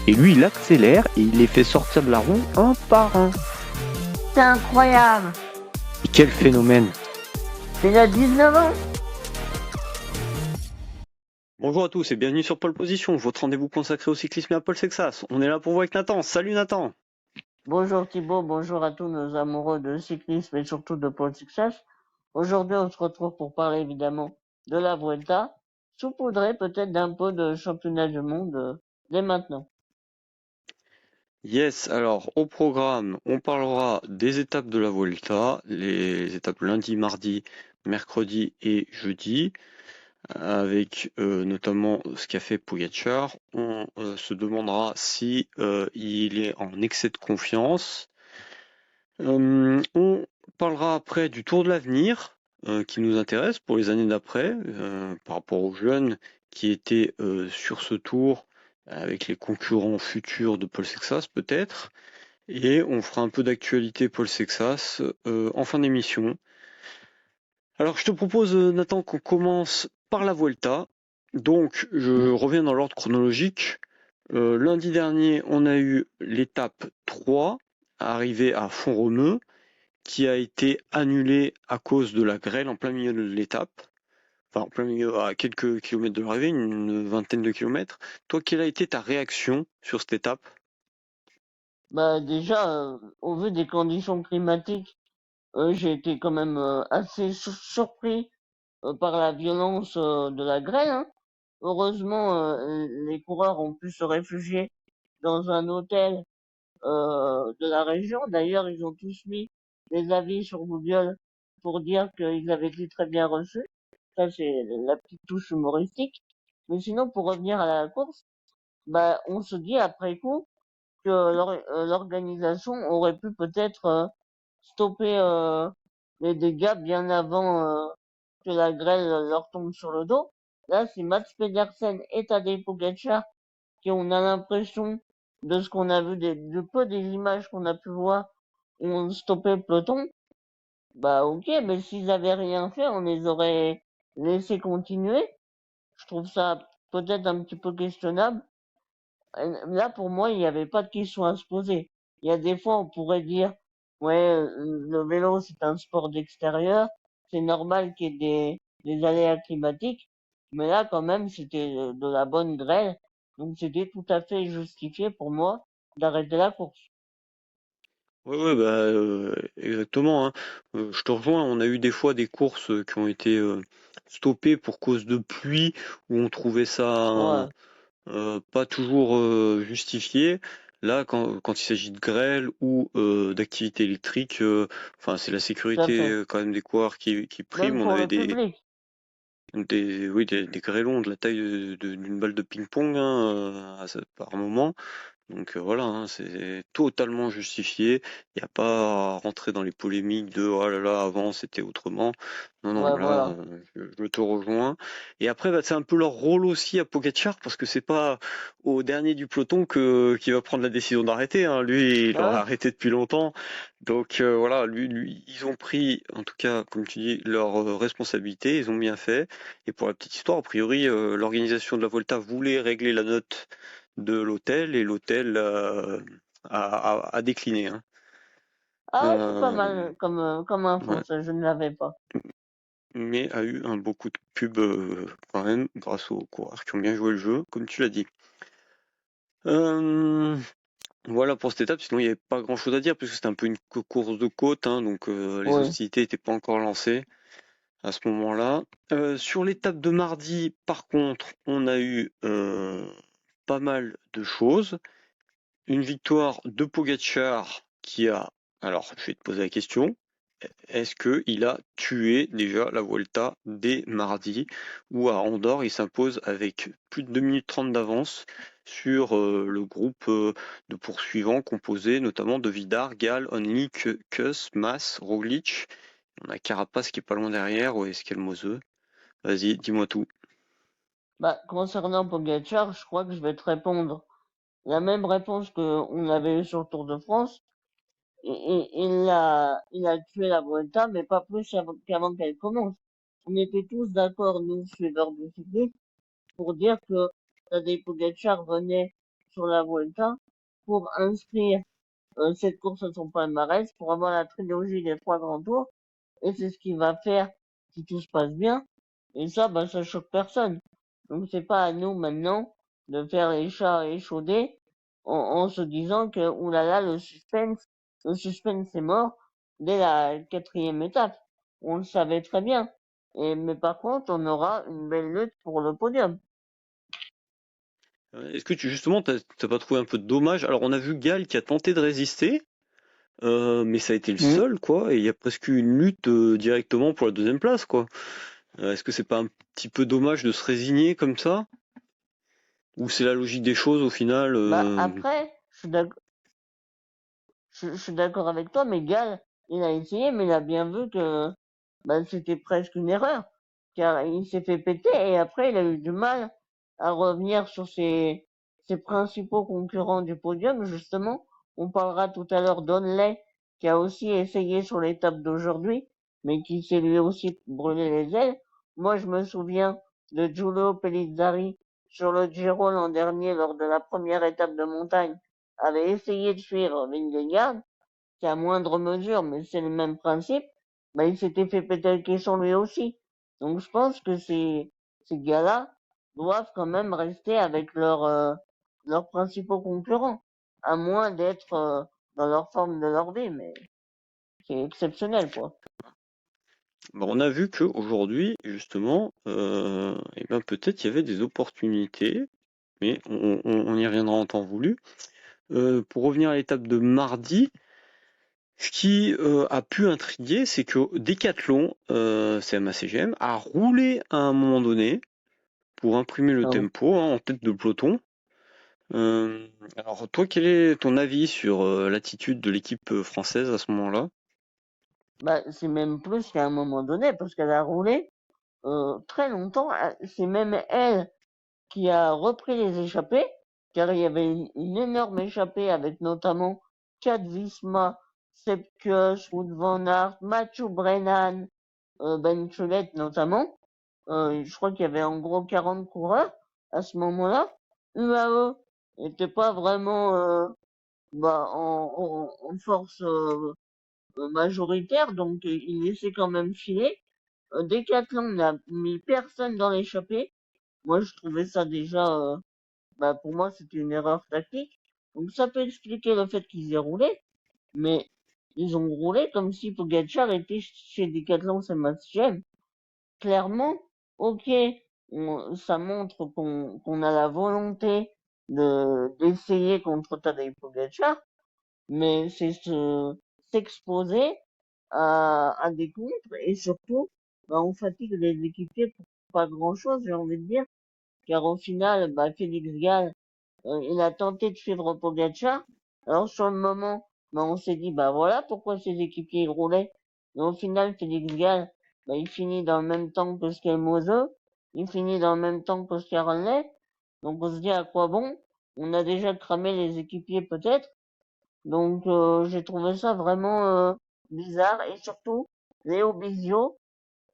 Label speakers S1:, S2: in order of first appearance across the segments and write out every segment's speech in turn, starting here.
S1: Et lui, il accélère et il les fait sortir de la roue un par un.
S2: C'est incroyable.
S1: Et quel phénomène!
S2: Il a 19 ans.
S3: Bonjour à tous et bienvenue sur Pole Position, votre rendez-vous consacré au cyclisme et à Paul Sexas. On est là pour vous avec Nathan. Salut Nathan!
S2: Bonjour Thibaut, bonjour à tous nos amoureux de cyclisme et surtout de Paul Success. Aujourd'hui, on se retrouve pour parler évidemment de la Vuelta, saupoudré peut-être d'un peu de championnat du monde dès maintenant.
S3: Yes, alors au programme, on parlera des étapes de la Vuelta, les étapes lundi, mardi, mercredi et jeudi, avec notamment ce qu'a fait Pogačar. On se demandera si il est en excès de confiance. On parlera après du Tour de l'avenir, qui nous intéresse pour les années d'après, par rapport aux jeunes qui étaient sur ce tour, avec les concurrents futurs de Paul Sexas peut-être. Et on fera un peu d'actualité Paul Sexas en fin d'émission. Alors je te propose Nathan qu'on commence par la Vuelta. Donc je reviens dans l'ordre chronologique. Lundi dernier, on a eu l'étape 3, arrivée à Font-Romeu, qui a été annulée à cause de la grêle en plein milieu de l'étape. Enfin, en plein milieu, à quelques kilomètres de l'arrivée, une vingtaine de kilomètres. Toi, quelle a été ta réaction sur cette étape?
S2: Bah déjà, au vu des conditions climatiques, j'ai été quand même assez surpris par la violence de la grêle, hein. Heureusement, les coureurs ont pu se réfugier dans un hôtel de la région. D'ailleurs, ils ont tous mis des avis sur Google pour dire qu'ils avaient été très bien reçus. Ça, c'est la petite touche humoristique. Mais sinon, pour revenir à la course, bah, on se dit après coup que l'organisation aurait pu peut-être stopper les dégâts bien avant que la grêle leur tombe sur le dos. Là, c'est Mats Pedersen et Tadej Pogačar qui, on a l'impression, de ce qu'on a vu, de peu des images qu'on a pu voir, ont stoppé le peloton. Bah ok, mais s'ils avaient rien fait, on les aurait laissés continuer. Je trouve ça peut-être un petit peu questionnable. Là, pour moi, il n'y avait pas de question à se poser. Il y a des fois, on pourrait dire, ouais, le vélo, c'est un sport d'extérieur, c'est normal qu'il y ait des aléas climatiques, mais là, quand même, c'était de la bonne grêle, donc c'était tout à fait justifié pour moi d'arrêter la course.
S3: Ouais, ouais, bah, exactement, hein. Je te rejoins, on a eu des fois des courses qui ont été stoppées pour cause de pluie, où on trouvait ça
S2: Ouais,
S3: pas toujours justifié. Là, quand il s'agit de grêle ou d'activité électrique, enfin, c'est la
S2: tout à
S3: sécurité
S2: fait.
S3: quand même des coureurs qui
S2: Même
S3: prime. On
S2: pour
S3: avait
S2: le public.
S3: oui, des grêlons de la taille d'une balle de ping-pong, hein, par moment. Donc voilà, hein, c'est totalement justifié. Il n'y a pas à rentrer dans les polémiques de oh là là, avant c'était autrement. Non, non,
S2: Ouais,
S3: là,
S2: voilà.
S3: je te rejoins. Et après, bah, c'est un peu leur rôle aussi à Pogacar, parce que c'est pas au dernier du peloton qui va prendre la décision d'arrêter, hein. Lui, il
S2: Bah
S3: aurait
S2: ouais.
S3: arrêté depuis longtemps. Donc voilà, ils ont pris, en tout cas, comme tu dis, leur responsabilité, ils ont bien fait. Et pour la petite histoire, a priori, l'organisation de la Volta voulait régler la note de l'hôtel et l'hôtel a décliné, hein.
S2: Ah, c'est pas
S3: Euh,
S2: mal comme info,
S3: ouais,
S2: ça, je ne l'avais pas.
S3: mais a eu un beaucoup de pub quand même grâce aux coureurs qui ont bien joué le jeu, comme tu l'as dit. Euh, voilà pour cette étape, sinon il n'y avait pas grand chose à dire puisque c'était un peu une course de côte, hein, donc les
S2: Oui.
S3: hostilités n'étaient pas encore lancées à ce moment-là. Sur l'étape de mardi, par contre, on a eu pas mal de choses. Une victoire de Pogačar qui a, alors je vais te poser la question, est-ce qu'il a tué déjà la Vuelta dès mardi ou à Andorre il s'impose avec plus de 2 minutes 30 d'avance sur le groupe de poursuivants composé notamment de Vidar, Gal, Only, Kuss, Mas, Roglic. On a Carapaz qui est pas loin derrière, ou est-ce qu'il y a le Moseux? Vas-y, dis-moi tout.
S2: Bah, concernant Pogacar, je crois que je vais te répondre la même réponse que on avait eue sur le Tour de France. Il a tué la Vuelta, mais pas plus qu'avant qu'elle commence. On était tous d'accord, nous, suiveurs du cyclisme, pour dire que Tadej Pogacar venait sur la Vuelta pour inscrire cette course à son palmarès, pour avoir la trilogie des 3 grands tours. Et c'est ce qu'il va faire si tout se passe bien. Et ça, bah, ça choque personne. Donc c'est pas à nous maintenant de faire les chats échaudés en se disant que, oulala, le suspense est mort dès la 4e étape. On le savait très bien. Mais par contre, on aura une belle lutte pour le podium.
S3: Est-ce que justement, t'as pas trouvé un peu dommage? Alors, on a vu Gall qui a tenté de résister, mais ça a été le seul, quoi, et il y a presque eu une lutte directement pour la 2e place, quoi. Est-ce que c'est pas un petit peu dommage de se résigner comme ça? Ou c'est la logique des choses au final?
S2: Bah, après, je suis d'accord avec toi, mais Gall, il a essayé, mais il a bien vu que bah, c'était presque une erreur, car il s'est fait péter et après il a eu du mal à revenir sur ses principaux concurrents du podium, justement. On parlera tout à l'heure d'Onley, qui a aussi essayé sur l'étape d'aujourd'hui, mais qui s'est lui aussi brûlé les ailes. Moi, je me souviens de Giulio Pellizzari sur le Giro l'an dernier lors de la première étape de montagne, avait essayé de suivre Vingegaard, qui à moindre mesure, mais c'est le même principe, bah, il s'était fait péter le caisson lui aussi. Donc je pense que ces gars-là doivent quand même rester avec leurs principaux concurrents, à moins d'être dans leur forme de leur vie, mais c'est exceptionnel, quoi.
S3: Bah, on a vu que aujourd'hui, justement, eh ben peut-être il y avait des opportunités, mais on y reviendra en temps voulu. Pour revenir à l'étape de mardi, ce qui a pu intriguer, c'est que Decathlon, CMA-CGM, a roulé à un moment donné pour imprimer le
S2: Ah bon.
S3: tempo en tête de peloton. Alors toi, quel est ton avis sur l'attitude de l'équipe française à ce moment-là?
S2: Bah, c'est même plus qu'à un moment donné, parce qu'elle a roulé très longtemps. C'est même elle qui a repris les échappées, car il y avait une énorme échappée avec notamment Kat Visma, Sepp Kuss, Wout van Aert, Mathieu Brennan, Ben Chulette notamment. Je crois qu'il y avait en gros 40 coureurs à ce moment-là. UAE n'était pas vraiment bah, en force majoritaire, donc il laissait quand même filer. Decathlon n'a mis personne dans l'échappée. Moi, je trouvais ça déjà bah pour moi c'était une erreur tactique. Donc ça peut expliquer le fait qu'ils aient roulé, mais ils ont roulé comme si Pogacar était chez Decathlon Saint-Maximin. Clairement, ok, ça montre qu'on a la volonté d'essayer contre Tadej Pogacar, mais c'est s'exposer à des contres et surtout, bah, on fatigue les équipiers pour pas grand chose, j'ai envie de dire, car au final, bah, Félix Gall il a tenté de suivre Pogacar. Alors sur le moment, bah, on s'est dit bah voilà pourquoi ses équipiers ils roulaient. Mais au final, Félix Gall, bah, il finit dans le même temps que Skelmozo, il finit dans le même temps qu'Oscar Henley. Donc on se dit à quoi bon? On a déjà cramé les équipiers peut-être. Donc j'ai trouvé ça vraiment bizarre et surtout Léo Bizio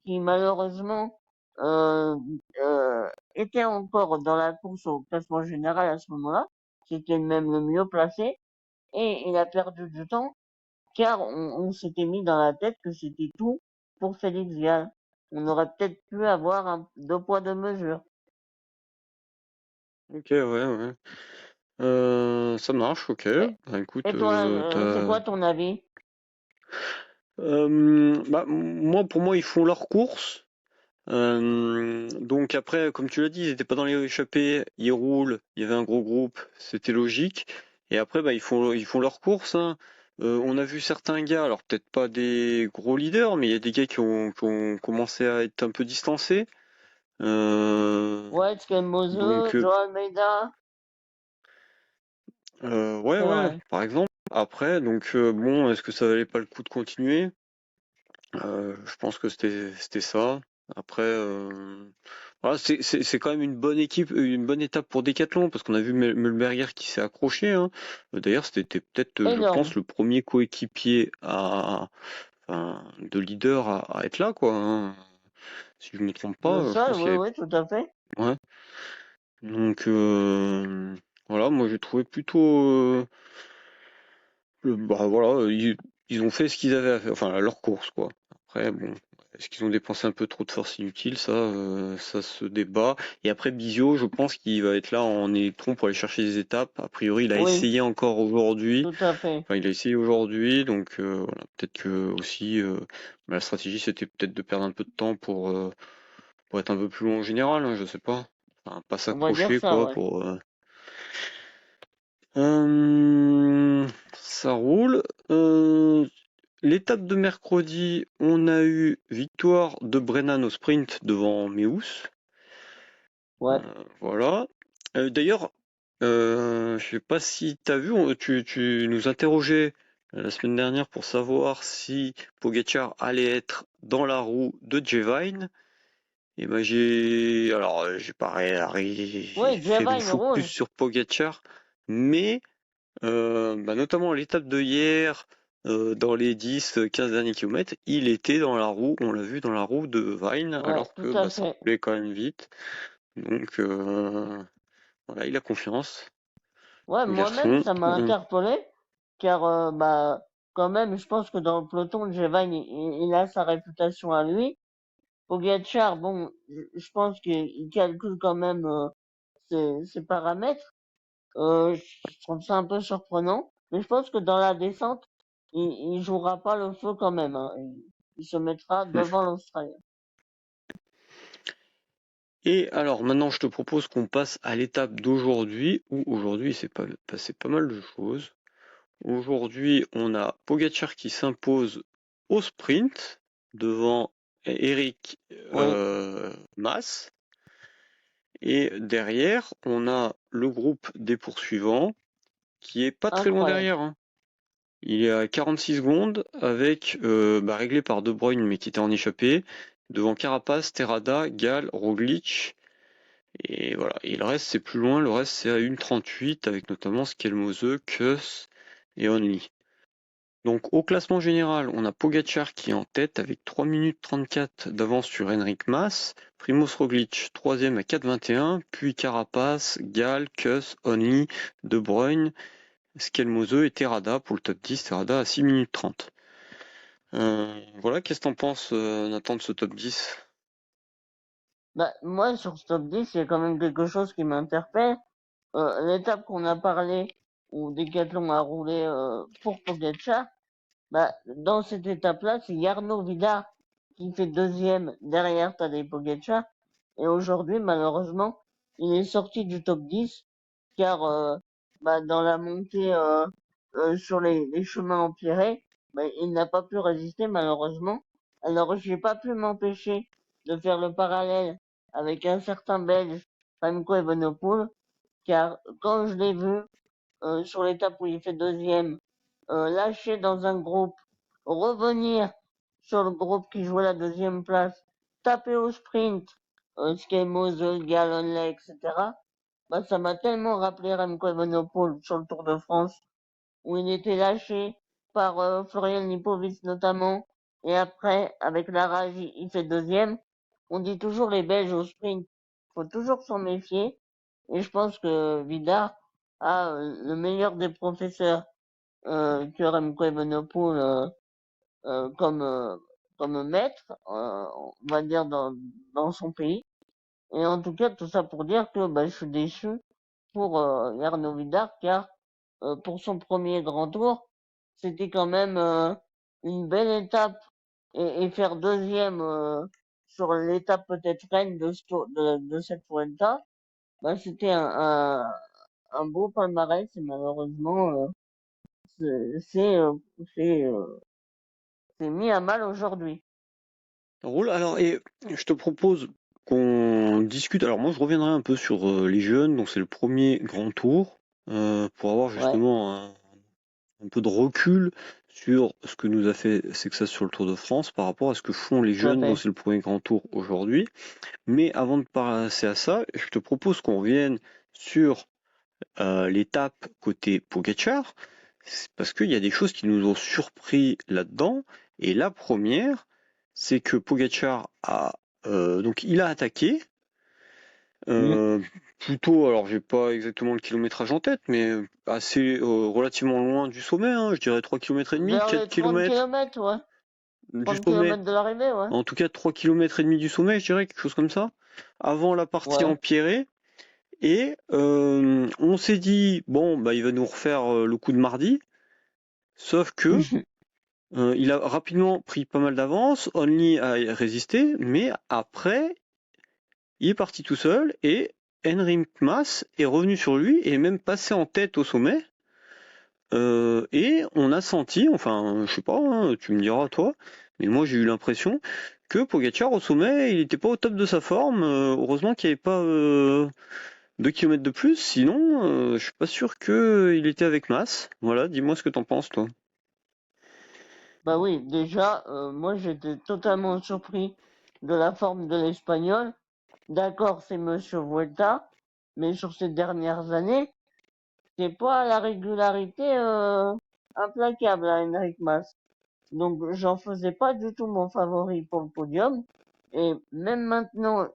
S2: qui malheureusement euh, était encore dans la course au classement général à ce moment-là, c'était même le mieux placé, et il a perdu du temps, car on s'était mis dans la tête que c'était tout pour Félix Gall. On aurait peut-être pu avoir deux poids deux mesures.
S3: Ok, ouais. Ça marche, ok.
S2: Et,
S3: Bah, écoute,
S2: et toi, c'est quoi ton avis?
S3: bah, pour moi, ils font leur course. Donc après, comme tu l'as dit, ils n'étaient pas dans les échappées, ils roulent, il y avait un gros groupe, c'était logique. Et après, bah, ils font leur course, hein. On a vu certains gars, alors peut-être pas des gros leaders, mais il y a des gars qui ont commencé à être un peu distancés.
S2: Ouais, Skelmozo,
S3: Donc,
S2: Joe Almeida,
S3: ouais,
S2: c'est
S3: ouais,
S2: vrai.
S3: par exemple. Après, donc bon, est-ce que ça valait pas le coup de continuer? Je pense que c'était ça. Après, voilà, c'est quand même une bonne équipe, une bonne étape pour Decathlon parce qu'on a vu Mühlberger qui s'est accroché, hein. D'ailleurs, c'était peut-être, je
S2: Énorme.
S3: pense, le premier coéquipier de leader à être là, quoi, hein. Si je me trompe pas, je
S2: Ça,
S3: pense qu'il y
S2: oui,
S3: avait,
S2: oui, tout à fait.
S3: ouais. Donc, Voilà, moi j'ai trouvé plutôt bah voilà, ils ont fait ce qu'ils avaient à faire, enfin leur course quoi. Après bon, est-ce qu'ils ont dépensé un peu trop de force inutile, ça se débat. Et après Bizio, je pense qu'il va être là en électron pour aller chercher des étapes. A priori, il a
S2: Oui,
S3: essayé encore aujourd'hui.
S2: tout à fait.
S3: Enfin, il a essayé aujourd'hui, donc voilà, peut-être que aussi la stratégie c'était peut-être de perdre un peu de temps pour être un peu plus long en général, hein, je sais pas. Enfin, pas
S2: On va dire
S3: s'accrocher
S2: ça,
S3: quoi
S2: ouais.
S3: pour. Ça roule. L'étape de mercredi, on a eu victoire de Brennan au sprint devant Meus.
S2: Ouais.
S3: Voilà. D'ailleurs, je sais pas si tu as vu, tu nous interrogeais la semaine dernière pour savoir si Pogacar allait être dans la roue de Jevine. Et ben j'ai pas
S2: Oui,
S3: fait mon
S2: Javine
S3: focus
S2: roule.
S3: sur Pogacar, mais bah, notamment à l'étape de hier, dans les 10-15 derniers kilomètres, il était dans la roue, on l'a vu dans la roue de Vine,
S2: Ouais,
S3: alors
S2: tout
S3: que
S2: à
S3: bah, ça
S2: fait.
S3: roulait quand même vite. Donc voilà, il a confiance,
S2: Ouais,
S3: le
S2: moi-même,
S3: garçon.
S2: ça m'a interpellé, car, bah, quand même, je pense que dans le peloton, Javine, il a sa réputation à lui. Pogacar, bon, je pense qu'il calcule quand même ses paramètres. Je trouve ça un peu surprenant, mais je pense que dans la descente, il jouera pas le feu quand même, hein. Il se mettra devant l'Australien.
S3: Et alors maintenant, je te propose qu'on passe à l'étape d'aujourd'hui, où aujourd'hui il s'est passé pas mal de choses. Aujourd'hui, on a Pogacar qui s'impose au sprint devant Eric
S2: Oui,
S3: Mas. Et derrière, on a le groupe des poursuivants qui est pas très loin
S2: incroyable.
S3: derrière, hein. Il est à 46 secondes avec réglé par De Bruyne mais qui était en échappée devant Carapaz, Terrada, Gall, Roglic et voilà. Et le reste c'est plus loin, le reste c'est à 1,38 avec notamment Skelmose, Kuss et Only. Donc au classement général, on a Pogacar qui est en tête avec 3 minutes 34 d'avance sur Enric Mas, Primoz Roglic troisième à 4,21, puis Carapaz, Gall, Kuss, Only, De Bruyne, Skelmose et Terrada pour le top 10, Terrada à 6 minutes 30. Voilà, qu'est-ce que t'en penses Nathan de ce top 10?
S2: Bah, moi, sur ce top 10, il y a quand même quelque chose qui m'interpelle. L'étape qu'on a parlé, où Decathlon a roulé pour Pogacar, bah, dans cette étape-là, c'est Arnaud Vidal qui fait deuxième derrière Tadej Pogacar. Et aujourd'hui, malheureusement, il est sorti du top 10 car bah, dans la montée sur les chemins empierrés, bah, il n'a pas pu résister malheureusement. Alors j'ai pas pu m'empêcher de faire le parallèle avec un certain Belge, Remco Evenepoel, car quand je l'ai vu sur l'étape où il fait deuxième, lâcher dans un groupe, revenir sur le groupe qui jouait la deuxième place, taper au sprint, Sky Mosel, Gallonley, etc. Bah, ça m'a tellement rappelé Remco Evenepoel sur le Tour de France, où il était lâché par Florian Lipovic notamment, et après, avec la rage, il fait deuxième. On dit toujours les Belges au sprint, faut toujours s'en méfier, et je pense que Vidar a le meilleur des professeurs que Remco Evenepoel comme maître, on va dire dans son pays. Et en tout cas, tout ça pour dire que bah, je suis déçu pour Arnaud Vidar, car pour son premier grand tour, c'était quand même une belle étape et faire deuxième sur l'étape peut-être reine de cette Vuelta, bah, c'était un beau palmarès et malheureusement c'est c'est euh, c'est euh, c'est mis à mal aujourd'hui.
S3: Roule. Alors, et je te propose qu'on discute. Alors, moi, je reviendrai un peu sur les jeunes, donc c'est le premier grand tour, pour avoir
S2: Ouais,
S3: justement un peu de recul sur ce que nous a fait Sexas sur le Tour de France par rapport à ce que font les
S2: tout à
S3: jeunes dont
S2: fait.
S3: c'est le premier grand tour aujourd'hui. Mais avant de passer à ça, je te propose qu'on revienne sur l'étape côté Pogacar, parce qu'il y a des choses qui nous ont surpris là-dedans. Et la première, c'est que Pogacar a donc il a attaqué
S2: Mm.
S3: euh, plutôt, alors j'ai pas exactement le kilométrage en tête, mais assez relativement loin du sommet, hein, je dirais 3,5 km,
S2: Vers
S3: 4
S2: les 30
S3: km
S2: kilomètres, ouais.
S3: du
S2: 30
S3: sommet.
S2: kilomètres de l'arrivée, ouais.
S3: En tout cas, 3,5 km du sommet, je dirais, quelque chose comme ça, avant la partie
S2: Ouais.
S3: empierrée. Et on s'est dit, bon, bah, il va nous refaire le coup de mardi, sauf que il a rapidement pris pas mal d'avance, Only a résisté, mais après, il est parti tout seul et Henrik Mas est revenu sur lui et est même passé en tête au sommet. Et on a senti, enfin, je sais pas, hein, tu me diras toi, mais moi j'ai eu l'impression que Pogacar au sommet, il était pas au top de sa forme. Heureusement qu'il n'y avait pas 2 km de plus, sinon je suis pas sûr qu'il était avec Mas. Voilà, dis-moi ce que t'en penses toi.
S2: Bah oui, déjà, moi j'étais totalement surpris de la forme de l'Espagnol. D'accord, c'est Monsieur Vuelta, mais sur ces dernières années, c'est pas la régularité implacable à Enric Mas. Donc j'en faisais pas du tout mon favori pour le podium. Et même maintenant,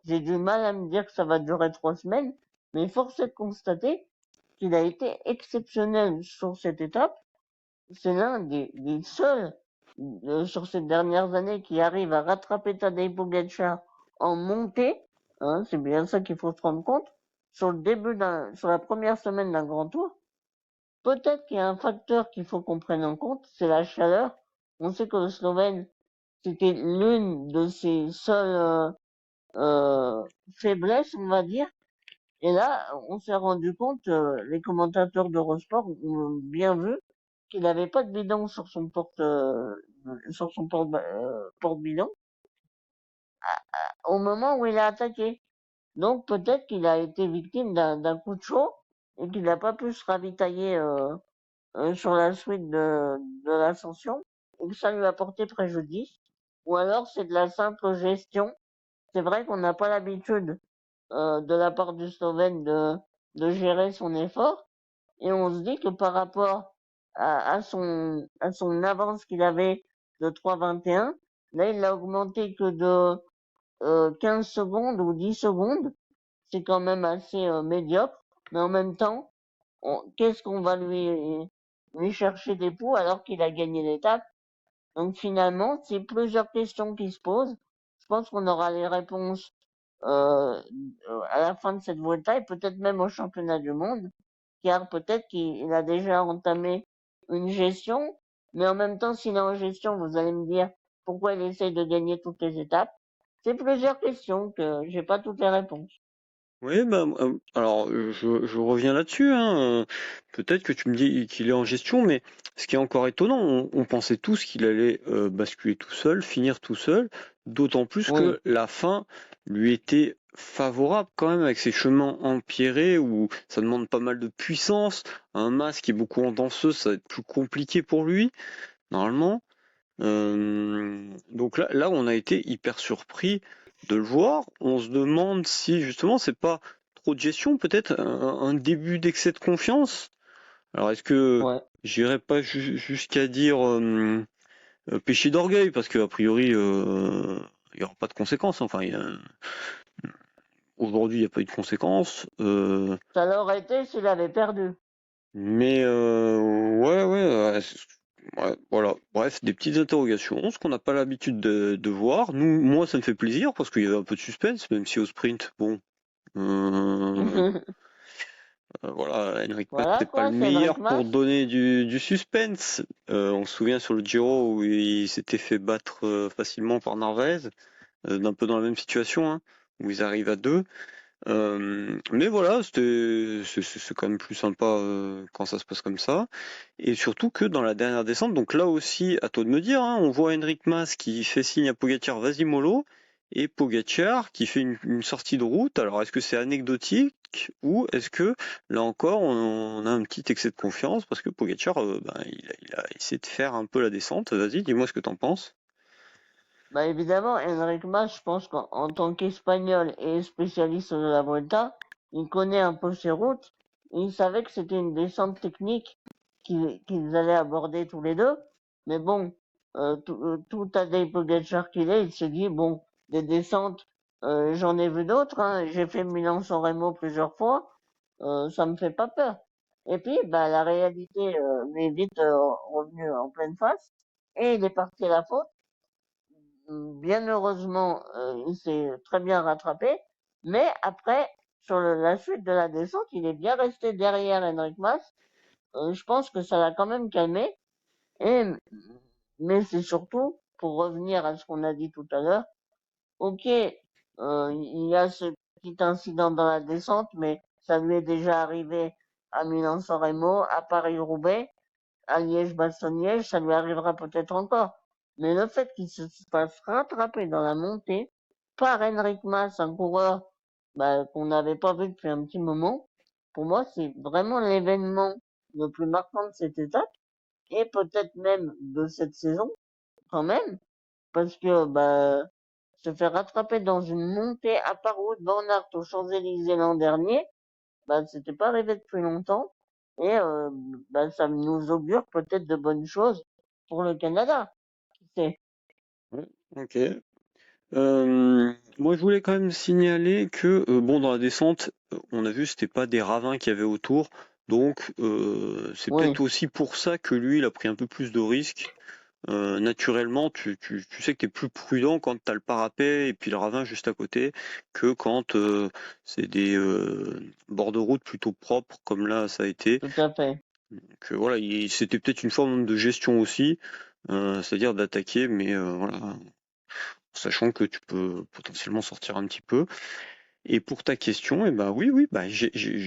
S2: j'ai du mal à me dire que ça va durer 3 semaines, mais force est de constater qu'il a été exceptionnel sur cette étape. C'est l'un des seuls sur ces dernières années qui arrive à rattraper Tadej Pogacar en montée. Hein, c'est bien ça qu'il faut se rendre compte. Sur la première semaine d'un grand tour, peut-être qu'il y a un facteur qu'il faut qu'on prenne en compte, c'est la chaleur. On sait que le Slovène, c'était l'une de ses seules faiblesses, on va dire. Et là, on s'est rendu compte, les commentateurs d'Eurosport ont bien vu qu'il n'avait pas de bidon sur son porte-bidon au moment où il a attaqué. Donc peut-être qu'il a été victime d'un coup de chaud et qu'il n'a pas pu se ravitailler sur la suite de l'ascension et que ça lui a porté préjudice. Ou alors c'est de la simple gestion. C'est vrai qu'on n'a pas l'habitude de la part du Slovène de gérer son effort et on se dit que par rapport à son avance qu'il avait de 3,21, là il l'a augmenté que de 15 secondes ou 10 secondes. C'est quand même assez médiocre, mais en même temps, qu'est-ce qu'on va lui chercher des poux alors qu'il a gagné l'étape? Donc finalement, c'est plusieurs questions qui se posent. Je pense qu'on aura les réponses euh, à la fin de cette Vuelta et peut-être même au championnat du monde, car peut-être qu'il a déjà entamé une gestion, mais en même temps, s'il est en gestion, vous allez me dire pourquoi il essaye de gagner toutes les étapes. C'est plusieurs questions que j'ai pas toutes les réponses.
S3: Oui, bah, alors je reviens là-dessus, hein. Peut-être que tu me dis qu'il est en gestion, mais ce qui est encore étonnant, on pensait tous qu'il allait basculer tout seul, finir tout seul, d'autant plus
S2: Oui,
S3: que la fin lui était favorable quand même avec ses chemins empierrés où ça demande pas mal de puissance. Un masque qui est beaucoup en danseuse, ça va être plus compliqué pour lui, normalement. Donc là, on a été hyper surpris de le voir. On se demande si justement c'est pas trop de gestion, peut-être un début d'excès de confiance. Alors est-ce que
S2: ouais.
S3: j'irais pas jusqu'à dire péché d'orgueil, parce que a priori il y aura pas de conséquences. Enfin, aujourd'hui il n'y a pas eu de conséquences.
S2: Ça l'aurait été s'il avait perdu.
S3: Mais ouais, voilà. Bref, des petites interrogations, ce qu'on n'a pas l'habitude de voir. Moi, ça me fait plaisir parce qu'il y avait un peu de suspense, même si au sprint, bon, euh, voilà, Henrik Mas
S2: Voilà
S3: c'est pas le
S2: quoi, c'est Enric
S3: meilleur pour
S2: Mas.
S3: donner du suspense. On se souvient sur le Giro où il s'était fait battre facilement par Narvaez, d'un peu dans la même situation, hein, où ils arrivent à deux. Mais voilà, c'est quand même plus sympa quand ça se passe comme ça. Et surtout que dans la dernière descente, donc là aussi, à toi de me dire, hein, on voit Henrik Mas qui fait signe à Pogacar, vas-y mollo, et Pogacar qui fait une sortie de route. Alors est-ce que c'est anecdotique ou est-ce que là encore on a un petit excès de confiance parce que Pogacar, il a essayé de faire un peu la descente. Vas-y, dis-moi ce que t'en penses.
S2: Bah évidemment, Enric Mas, je pense qu'en tant qu'Espagnol et spécialiste de la Vuelta, il connaît un peu ses routes. Et il savait que c'était une descente technique qu'ils allaient aborder tous les deux. Mais bon, tout Tadej Pogacar qu'il est, il se dit, bon, des descentes J'en ai vu d'autres, hein. J'ai fait Milan-San Remo plusieurs fois. Ça me fait pas peur. Et puis, bah, la réalité m'est vite revenue en pleine face. Et il est parti à la faute. Bien heureusement, il s'est très bien rattrapé. Mais après, sur la suite de la descente, il est bien resté derrière Henrik Mas. Je pense que ça l'a quand même calmé. Et, mais c'est surtout, pour revenir à ce qu'on a dit tout à l'heure, ok, il y a ce petit incident dans la descente, mais ça lui est déjà arrivé à Milan-San Remo, à Paris-Roubaix, à Liège-Bastogne-Liège, ça lui arrivera peut-être encore. Mais le fait qu'il se fasse rattraper dans la montée par Henrik Mas, un coureur bah, qu'on n'avait pas vu depuis un petit moment, pour moi, c'est vraiment l'événement le plus marquant de cette étape et peut-être même de cette saison quand même, parce que bah, se faire rattraper dans une montée à part Wout van Aert aux Champs-Élysées l'an dernier, bah, c'était pas arrivé depuis longtemps. Et bah, ça nous augure peut-être de bonnes choses pour le Canada. Qui sait?
S3: Ouais, ok. Moi, je voulais quand même signaler que, bon, dans la descente, on a vu, c'était pas des ravins qu'il y avait autour, donc c'est peut-être
S2: Oui,
S3: aussi pour ça que lui, il a pris un peu plus de risques. Naturellement, tu sais que tu es plus prudent quand tu as le parapet et puis le ravin juste à côté que quand c'est des bords de route plutôt propres comme là ça a été.
S2: tout à fait.
S3: Donc voilà, c'était peut-être une forme de gestion aussi, c'est-à-dire d'attaquer, mais voilà, sachant que tu peux potentiellement sortir un petit peu. Et pour ta question, eh ben oui, bah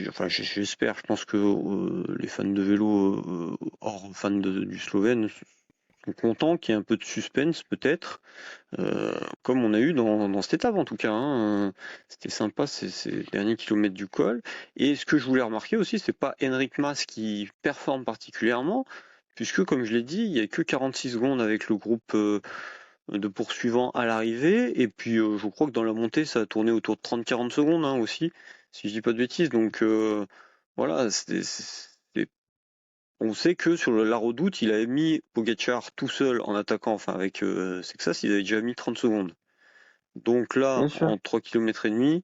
S3: enfin j'espère, je pense que les fans de vélo, hors fans du Slovène, sont contents qu'il y ait un peu de suspense peut-être, comme on a eu dans cette étape en tout cas, hein. C'était sympa ces derniers kilomètres du col. Et ce que je voulais remarquer aussi, c'est pas Henrik Mas qui performe particulièrement, puisque comme je l'ai dit, il y a que 46 secondes avec le groupe de poursuivants à l'arrivée, et puis je crois que dans la montée ça a tourné autour de 30-40 secondes hein, aussi, si je dis pas de bêtises. Donc voilà, on sait que sur la Redoute, il avait mis Pogacar tout seul en attaquant, enfin avec Sexas, il avait déjà mis 30 secondes. Donc là,
S2: Bien sûr.
S3: en 3 km et demi,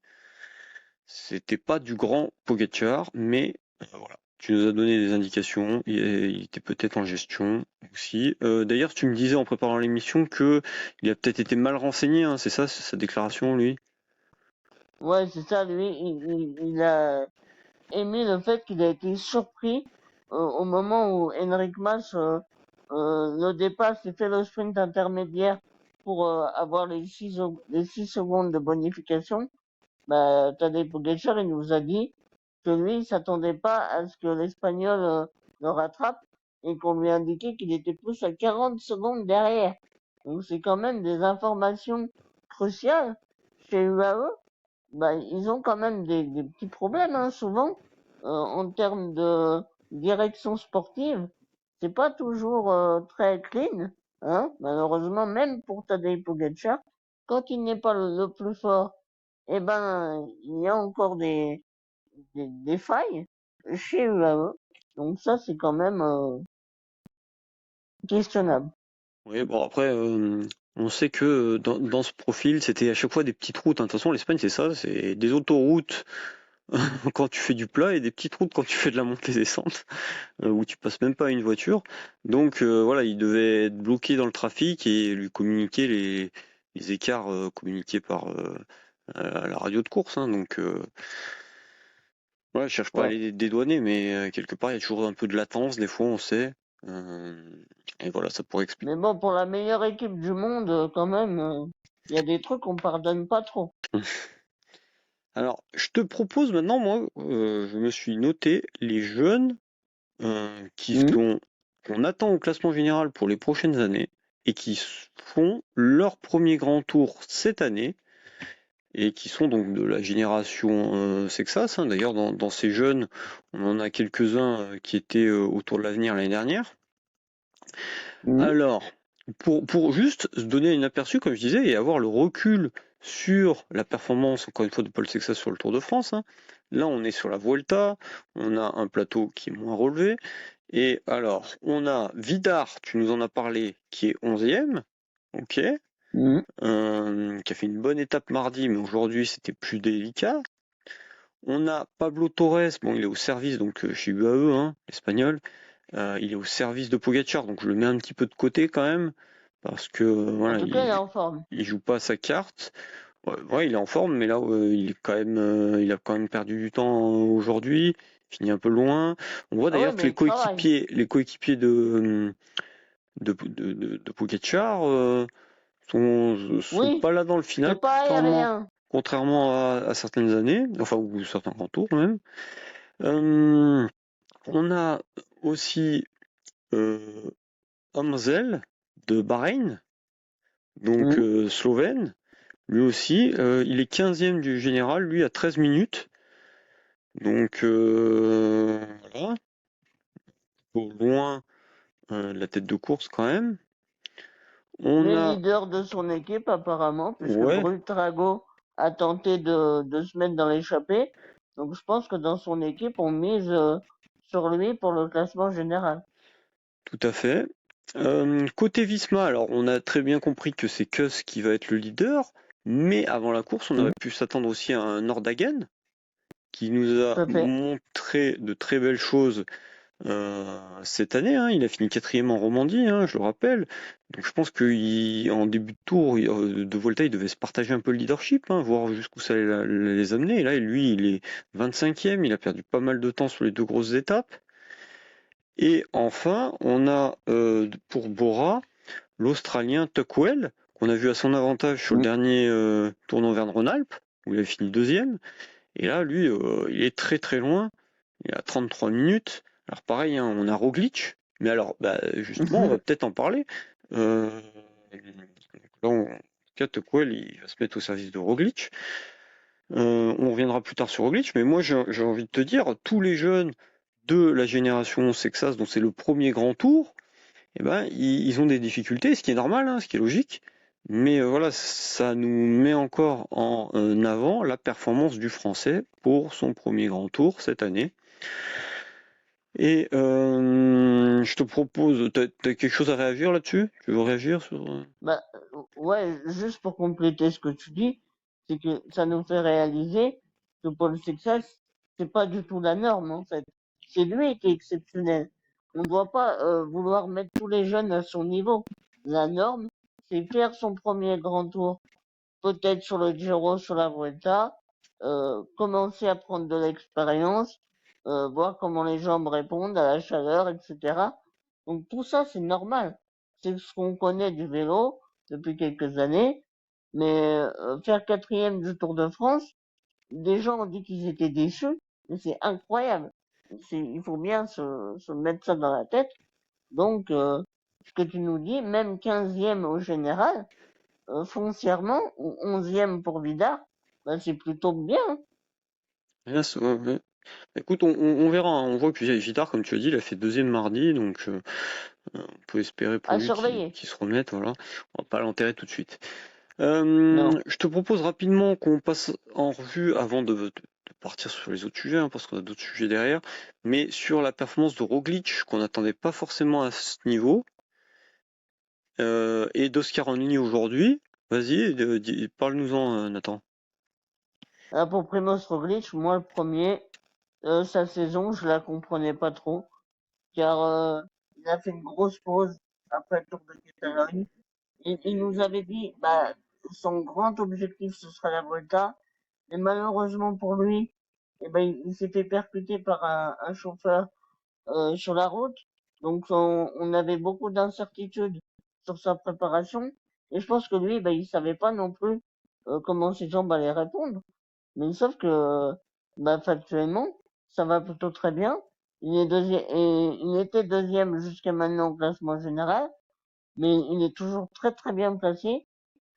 S3: c'était pas du grand Pogacar, mais voilà. Tu nous as donné des indications, il était peut-être en gestion aussi. D'ailleurs, tu me disais en préparant l'émission que il a peut-être été mal renseigné, hein, c'est ça, c'est sa déclaration, lui?
S2: Ouais, c'est ça, lui, il a aimé le fait qu'il a été surpris au moment où Henrik Mas le dépasse et fait le sprint intermédiaire pour avoir les 6 secondes de bonification. Bah, Tadej Pogacar, il nous a dit que lui, il s'attendait pas à ce que l'Espagnol le rattrape et qu'on lui indiquait qu'il était plus à 40 secondes derrière. Donc c'est quand même des informations cruciales chez UAE. Bah, ils ont quand même des petits problèmes, hein, souvent, en termes de direction sportive. C'est pas toujours très clean, hein, malheureusement, même pour Tadej Pogacar. Quand il n'est pas le plus fort, eh ben, il y a encore des failles chez UAE. Donc ça, c'est quand même questionnable.
S3: Oui, bon après, on sait que dans ce profil, c'était à chaque fois des petites routes, hein. De toute façon, l'Espagne, c'est ça, c'est des autoroutes quand tu fais du plat et des petites routes quand tu fais de la montée-descente, où tu passes même pas à une voiture. Donc voilà, il devait être bloqué dans le trafic et lui communiquer les écarts communiqués par à la radio de course, hein. Donc ouais, je cherche pas à
S2: Ouais.
S3: les dédouaner, mais quelque part, il y a toujours un peu de latence, des fois, on sait. Euh, et voilà, ça pourrait expliquer.
S2: Mais bon, pour la meilleure équipe du monde, quand même, il y a des trucs qu'on pardonne pas trop.
S3: Alors, je te propose maintenant, moi, je me suis noté les jeunes
S2: Mhm.
S3: qu'on attend au classement général pour les prochaines années et qui font leur premier grand tour cette année et qui sont donc de la génération Sexas, hein. D'ailleurs, dans ces jeunes, on en a quelques-uns qui étaient autour de l'avenir l'année dernière.
S2: Mhm.
S3: Alors, pour juste se donner un aperçu, comme je disais, et avoir le recul sur la performance, encore une fois, de Paul Sexas sur le Tour de France, hein. Là, on est sur la Vuelta, on a un plateau qui est moins relevé. Et alors, on a Vidar, tu nous en as parlé, qui est 11e, ok. qui a fait une bonne étape mardi, mais aujourd'hui c'était plus délicat. On a Pablo Torres, bon il est au service donc chez UAE, hein, l'espagnol. Il est au service de Pogacar, donc je le mets un petit peu de côté quand même, parce que
S2: En
S3: voilà,
S2: tout cas, il est en forme.
S3: il joue pas sa carte. Ouais, il est en forme, mais là, il est quand même, il a quand même perdu du temps aujourd'hui. Il finit un peu loin. On voit
S2: Ah ouais,
S3: d'ailleurs que
S2: mais il travaille.
S3: les coéquipiers de Pogacar sont
S2: Oui,
S3: pas là dans le final,
S2: c'est pas aérien.
S3: contrairement à certaines années, enfin ou certains grands tours même. Euh, on a aussi Amsel de Bahreïn, donc
S2: Mhm.
S3: slovène. Lui aussi, il est 15e du général, lui à 13 minutes. Donc voilà, au loin de la tête de course quand même. On
S2: Le
S3: a,
S2: leader de son équipe, apparemment, puisque
S3: ouais,
S2: Brultrago a tenté de se mettre dans l'échappée. Donc je pense que dans son équipe, on mise sur lui pour le classement général.
S3: tout à fait. Côté Visma, alors on a très bien compris que c'est Kuss qui va être le leader, mais avant la course, on
S2: Mhm.
S3: aurait pu s'attendre aussi à un Nordhagen qui nous a
S2: Tout à fait.
S3: montré de très belles choses cette année, hein. Il a fini 4e en Romandie, hein, je le rappelle. Donc je pense qu'en début de tour, de Volta, il devait se partager un peu le leadership, hein, voir jusqu'où ça allait les amener. Et là, lui, il est 25e, il a perdu pas mal de temps sur les deux grosses étapes. Et enfin, on a pour Bora l'Australien Tuckwell, qu'on a vu à son avantage sur le
S2: Mhm.
S3: dernier tournoi Auvergne-Rhône-Alpes, où il a fini 2e. Et là, lui, il est très très loin. Il est à 33 minutes. Alors pareil, hein, on a Roglic, mais alors bah, justement, on va peut-être en parler. Euh, là, Tuckwell, il va se mettre au service de Roglic. On reviendra plus tard sur Roglic, mais moi j'ai envie de te dire, tous les jeunes de la génération Sexas, dont c'est le premier grand tour, eh ben, ils ont des difficultés, ce qui est normal, hein, ce qui est logique. Mais voilà, ça nous met encore en avant la performance du Français pour son premier grand tour cette année. Et je te propose, t'as quelque chose à réagir là-dessus? Tu veux réagir sur...
S2: Bah, ouais, juste pour compléter ce que tu dis, c'est que ça nous fait réaliser que Paul Sexas, c'est pas du tout la norme, en fait. C'est lui qui est exceptionnel. On ne doit pas vouloir mettre tous les jeunes à son niveau. La norme, c'est faire son premier grand tour, peut-être sur le Giro, sur la Vuelta, commencer à prendre de l'expérience, voir comment les jambes répondent à la chaleur, etc. Donc tout ça, c'est normal. C'est ce qu'on connaît du vélo depuis quelques années. Mais faire quatrième du Tour de France, des gens ont dit qu'ils étaient déçus, mais c'est incroyable. Il faut bien se mettre ça dans la tête. Donc, ce que tu nous dis, même 15e au général, foncièrement, ou 11e pour Vidar, ben c'est plutôt bien.
S3: Yes, ouais, ouais. Écoute, on verra, hein. On voit que Gitar, comme tu as dit, il a fait 2e mardi, donc on peut espérer pour
S2: À
S3: lui
S2: surveiller.
S3: qu'il se remette, voilà. On va pas l'enterrer tout de suite.
S2: Non.
S3: Je te propose rapidement qu'on passe en revue avant de partir sur les autres sujets, hein, parce qu'on a d'autres sujets derrière, mais sur la performance de Roglic, qu'on n'attendait pas forcément à ce niveau, et d'Oscar Anini aujourd'hui. Vas-y, parle-nous-en, Nathan.
S2: Pour Primoz Roglic, moi le premier, sa saison, je la comprenais pas trop, car il a fait une grosse pause après le Tour de Catalogne. Il nous avait dit, bah, son grand objectif ce sera la Volta, mais malheureusement pour lui, eh ben, il s'est fait percuter par un chauffeur sur la route. Donc on avait beaucoup d'incertitudes sur sa préparation. Et je pense que lui, ben, il savait pas non plus comment ses jambes allaient répondre. Mais sauf que bah, factuellement, ça va plutôt très bien. Il est deuxième, et il était deuxième jusqu'à maintenant au classement général, mais il est toujours très très bien placé.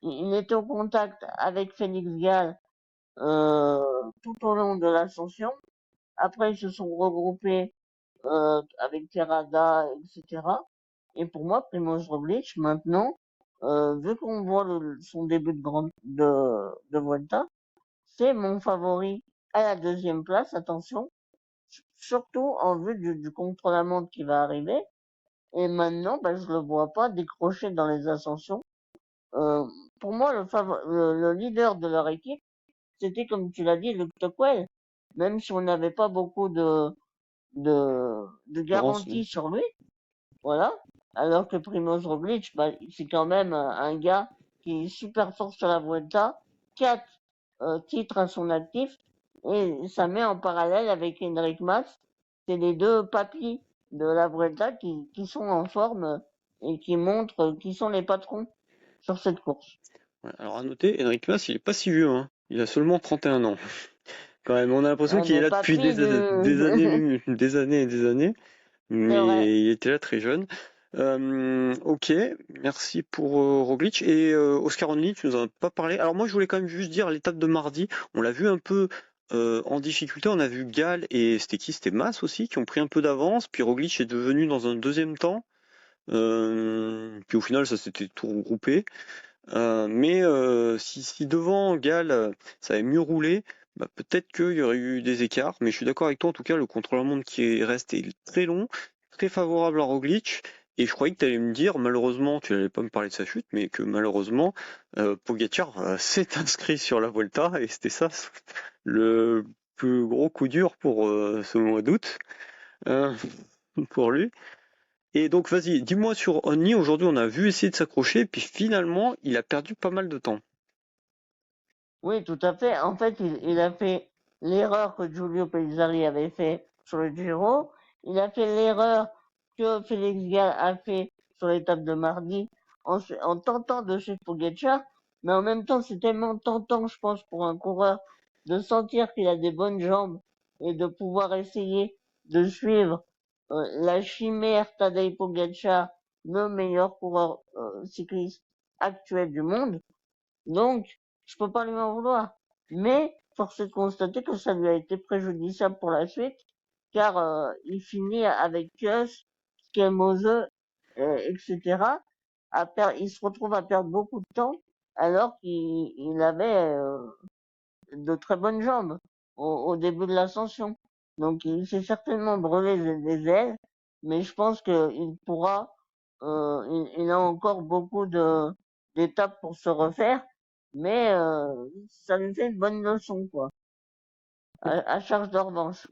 S2: Il était au contact avec Félix Gall tout au long de l'ascension. Après, ils se sont regroupés avec Terrada, etc. Et pour moi, Primoz Roglic, maintenant, vu qu'on voit son début de Vuelta, c'est mon favori à la deuxième place, attention, surtout en vue du contre-la-montre qui va arriver. Et maintenant, bah, je le vois pas décrocher dans les ascensions. Euh, pour moi, le leader de leur équipe, c'était, comme tu l'as dit, Luke Tocquel. Même si on n'avait pas beaucoup de
S3: Laurence,
S2: garanties sur lui, voilà. Alors que Primoz Roglic, bah, c'est quand même un gars qui est super fort sur la Vuelta, 4 titres à son actif, et ça met en parallèle avec Henrik Mas. C'est les deux papis de la Vuelta qui sont en forme et qui montrent qui sont les patrons sur cette course.
S3: ouais, alors à noter, Henrik Mas, il est pas si vieux, hein. Il a seulement 31 ans. Quand même, on a l'impression
S2: Ouais,
S3: qu'il est
S2: mais
S3: là depuis
S2: papy
S3: des
S2: de...
S3: années, des années et des années,
S2: c'est vrai.
S3: mais il était là très jeune. Ok, merci pour Roglic. Et Oscar Onley, tu nous en as pas parlé. Alors moi, je voulais quand même juste dire l'étape de mardi, on l'a vu un peu en difficulté. On a vu Gall et c'était qui? C'était Mas aussi, qui ont pris un peu d'avance. Puis Roglic est devenu dans un deuxième temps. Puis au final, ça s'était tout regroupé. Mais si devant Gall, ça avait mieux roulé, bah, peut-être qu'il y aurait eu des écarts. Mais je suis d'accord avec toi, en tout cas, le contre-la-montre qui reste est très long, très favorable à Roglic. Et je croyais que tu allais me dire, malheureusement, tu n'allais pas me parler de sa chute, mais que malheureusement, Pogacar s'est inscrit sur la Volta, et c'était ça le plus gros coup dur pour ce mois d'août, euh, pour lui. Et donc, vas-y, dis-moi sur Onni. Aujourd'hui, on a vu essayer de s'accrocher, puis finalement, il a perdu pas mal de temps.
S2: Oui, tout à fait. En fait, il a fait l'erreur que Giulio Pellizzari avait fait sur le Giro. Il a fait l'erreur que Félix Gall a fait sur l'étape de mardi en tentant de suivre Pogacar. Mais en même temps, c'est tellement tentant, je pense, pour un coureur de sentir qu'il a des bonnes jambes et de pouvoir essayer de suivre la chimère Tadej Pogacar, le meilleur coureur cycliste actuel du monde. Donc, je peux pas lui en vouloir. Mais, force est de constater que ça lui a été préjudiciable pour la suite, car il finit avec Kuss, Skemose, etc. Il se retrouve à perdre beaucoup de temps, alors qu'il avait de très bonnes jambes au début de l'ascension. Donc, il s'est certainement brûlé les ailes, mais je pense qu'il pourra, il a encore beaucoup d'étapes pour se refaire, mais ça lui fait une bonne leçon, quoi, à charge de revanche.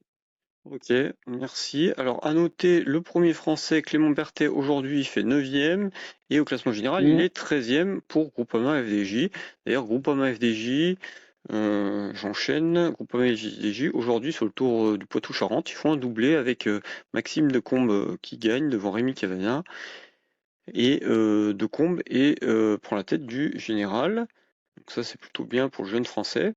S3: Ok, merci. Alors, à noter, le premier français, Clément Berthet, aujourd'hui, il fait 9e, et au classement général, il
S2: Mm.
S3: est 13e pour Groupama FDJ. D'ailleurs, Groupama FDJ, j'enchaîne, Groupama FDJ, aujourd'hui, sur le Tour du Poitou-Charentes, ils font un doublé avec Maxime Decombe qui gagne devant Rémi Cavagna, et Decombe prend la tête du général. Donc ça, c'est plutôt bien pour le jeune français.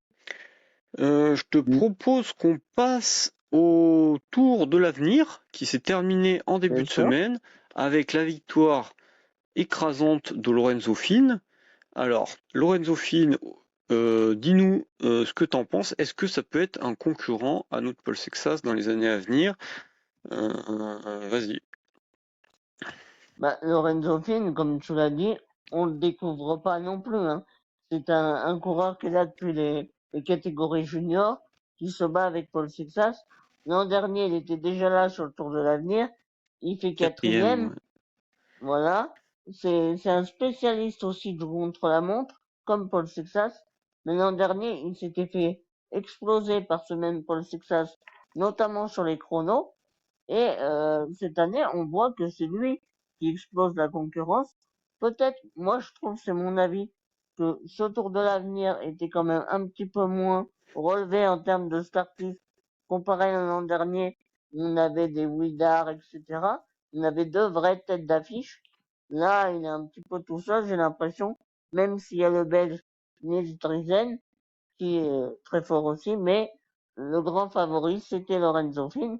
S3: Je te
S2: Mm.
S3: propose qu'on passe au Tour de l'avenir qui s'est terminé en début
S2: Bien
S3: de
S2: sûr.
S3: semaine avec la victoire écrasante de Lorenzo Finn. Alors, Lorenzo Finn, dis-nous ce que t'en penses. Est-ce que ça peut être un concurrent à notre Paul Sexas dans les années à venir? Vas-y.
S2: Bah, Lorenzo Finn, comme tu l'as dit, on le découvre pas non plus, hein. C'est un coureur qui est là depuis les catégories juniors, qui se bat avec Paul Sixas. L'an dernier, il était déjà là sur le Tour de l'Avenir. Il fait
S3: Quatrième,
S2: quatrième.
S3: ouais.
S2: Voilà. C'est un spécialiste aussi du contre-la-montre, comme Paul Sixas. Mais l'an dernier, il s'était fait exploser par ce même Paul Sixas, notamment sur les chronos. Et cette année, on voit que c'est lui qui explose la concurrence. Peut-être, moi je trouve, c'est mon avis, que ce Tour de l'Avenir était quand même un petit peu moins relevé en termes de startif comparé à l'an dernier. On avait des Ouidar, etc. On avait deux vraies têtes d'affiche. Là, il est un petit peu tout seul, j'ai l'impression, même s'il y a le Belge Nils Driesen, qui est très fort aussi, mais le grand favori, c'était Lorenzo Finn.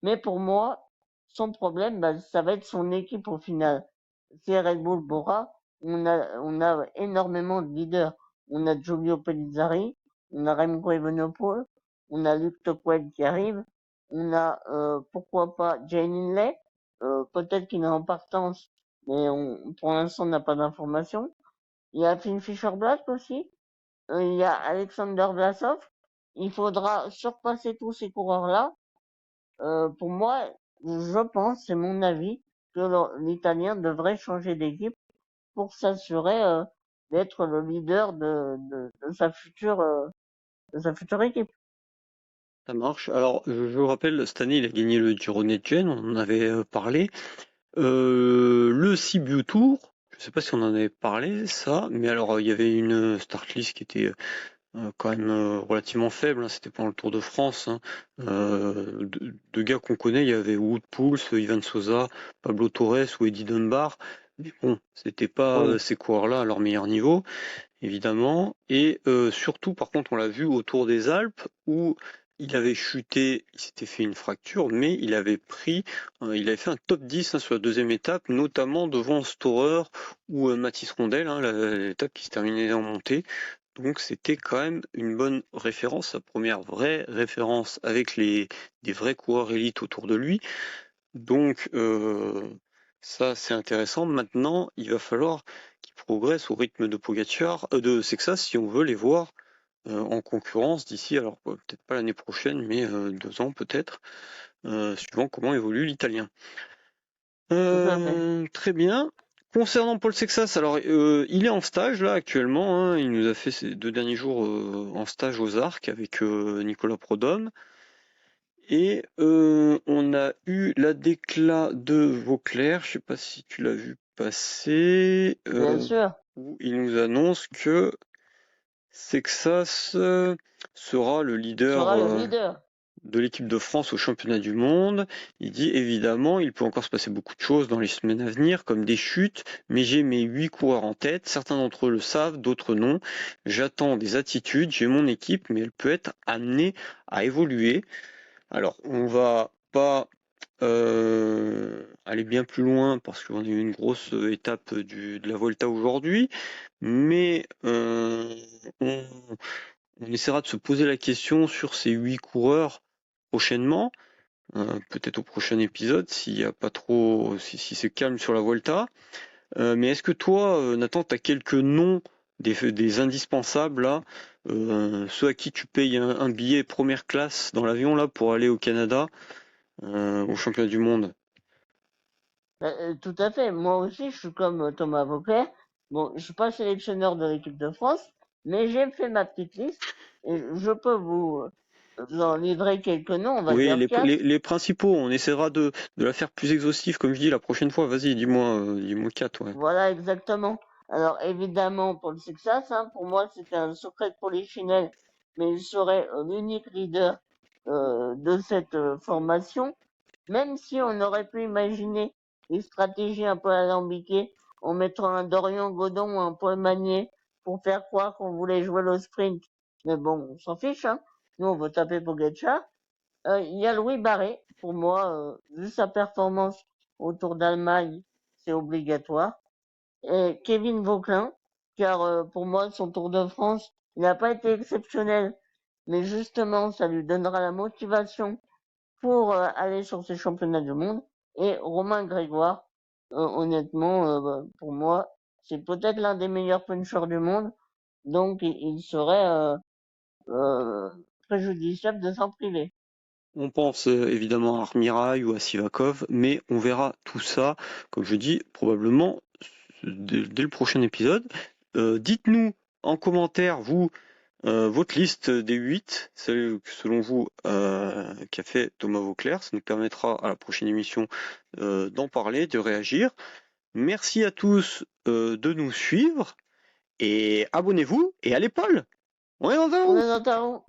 S2: Mais pour moi, son problème, bah, ça va être son équipe au final. C'est Red Bull Bora. On a énormément de leaders. On a Giulio Pellizzari, on a Remco Evenepoel, on a Luke Tocquel qui arrive, on a pourquoi pas Jane Hindley, peut-être qu'il est en partance, mais pour l'instant on n'a pas d'informations. Il y a Finn Fischer-Black aussi, il y a Alexander Vlasov. Il faudra surpasser tous ces coureurs-là pour moi, je pense, c'est mon avis, que l'Italien devrait changer d'équipe pour s'assurer d'être le leader de sa future équipe.
S3: Ça marche. Alors, je vous rappelle, cette année, il a gagné le Giro Netgen, on en avait parlé. Le Sibiu Tour, je sais pas si on en avait parlé, ça, mais alors, il y avait une start list qui était quand même relativement faible, hein, c'était pendant le Tour de France. Hein. De gars qu'on connaît, il y avait Wout Poels, Ivan Sosa, Pablo Torres ou Eddie Dunbar. Mais bon, c'était pas
S2: Oui.
S3: ces coureurs-là à leur meilleur niveau, évidemment. Et surtout, par contre, on l'a vu au Tour des Alpes où il avait chuté, il s'était fait une fracture, mais il avait il avait fait un top 10 hein, sur la deuxième étape, notamment devant Storer ou Mathis Rondel, hein, l'étape qui se terminait en montée. Donc c'était quand même une bonne référence, sa première vraie référence avec des vrais coureurs élites autour de lui. Donc ça c'est intéressant. Maintenant, il va falloir qu'il progresse au rythme de Pogacar, de Sexas si on veut les voir en concurrence d'ici, alors peut-être pas l'année prochaine, mais 2 ans peut-être, suivant comment évolue l'Italien.
S2: Tout à fait.
S3: Très bien. Concernant Paul Sexas, alors il est en stage là actuellement, hein, il nous a fait ces 2 derniers jours en stage aux Arcs avec Nicolas Prodhomme. Et on a eu la déclat de Vauclair, je sais pas si tu l'as vu passer,
S2: Bien sûr.
S3: où il nous annonce que Sexas sera le leader
S2: Sera le leader.
S3: de l'équipe de France au championnat du monde. Il dit évidemment, il peut encore se passer beaucoup de choses dans les semaines à venir, comme des chutes, mais j'ai mes 8 coureurs en tête. Certains d'entre eux le savent, d'autres non. J'attends des attitudes, j'ai mon équipe, mais elle peut être amenée à évoluer. Alors, on va pas aller bien plus loin parce qu'on a eu une grosse étape de la Volta aujourd'hui, mais on essaiera de se poser la question sur ces 8 coureurs prochainement, peut-être au prochain épisode s'il y a pas trop, si c'est calme sur la Volta. Mais est-ce que toi, Nathan, tu as quelques noms des indispensables là, ceux à qui tu payes un billet première classe dans l'avion là pour aller au Canada, au championnat du monde?
S2: Tout à fait. Moi aussi, je suis comme Thomas Vauclair. Bon, je suis pas sélectionneur de l'équipe de France, mais j'ai fait ma petite liste et je peux vous en livrer quelques noms, on va
S3: Oui,
S2: dire quatre.
S3: les principaux, on essaiera de la faire plus exhaustive, comme je dis la prochaine fois. Vas-y, dis-moi 4, ouais.
S2: Voilà, exactement. Alors, évidemment, pour le Sexas, hein, pour moi, c'était un secret de polichinelle, mais il serait l'unique leader de cette formation, même si on aurait pu imaginer des stratégies un peu alambiquées en mettant un Dorian Godon ou un Paul Magnier pour faire croire qu'on voulait jouer le sprint. Mais bon, on s'en fiche, hein. Nous, on veut taper Pogacar. Il y a Louis Barré. Pour moi, vu sa performance au Tour d'Allemagne, c'est obligatoire. Et Kevin Vauquelin, car pour moi, son Tour de France, il n'a pas été exceptionnel. Mais justement, ça lui donnera la motivation pour aller sur ces championnats du monde. Et Romain Grégoire, honnêtement, pour moi, c'est peut-être l'un des meilleurs punchers du monde. Donc, il serait euh, préjudiciable de s'en priver.
S3: On pense évidemment à Armirail ou à Sivakov, mais on verra tout ça, comme je dis, probablement dès le prochain épisode. Dites-nous en commentaire, vous, votre liste des 8, celle selon vous qu'a fait Thomas Vauclair. Ça nous permettra à la prochaine émission d'en parler, de réagir. Merci à tous de nous suivre et abonnez-vous et allez Paul! On est dans un
S2: On est dans ta roue.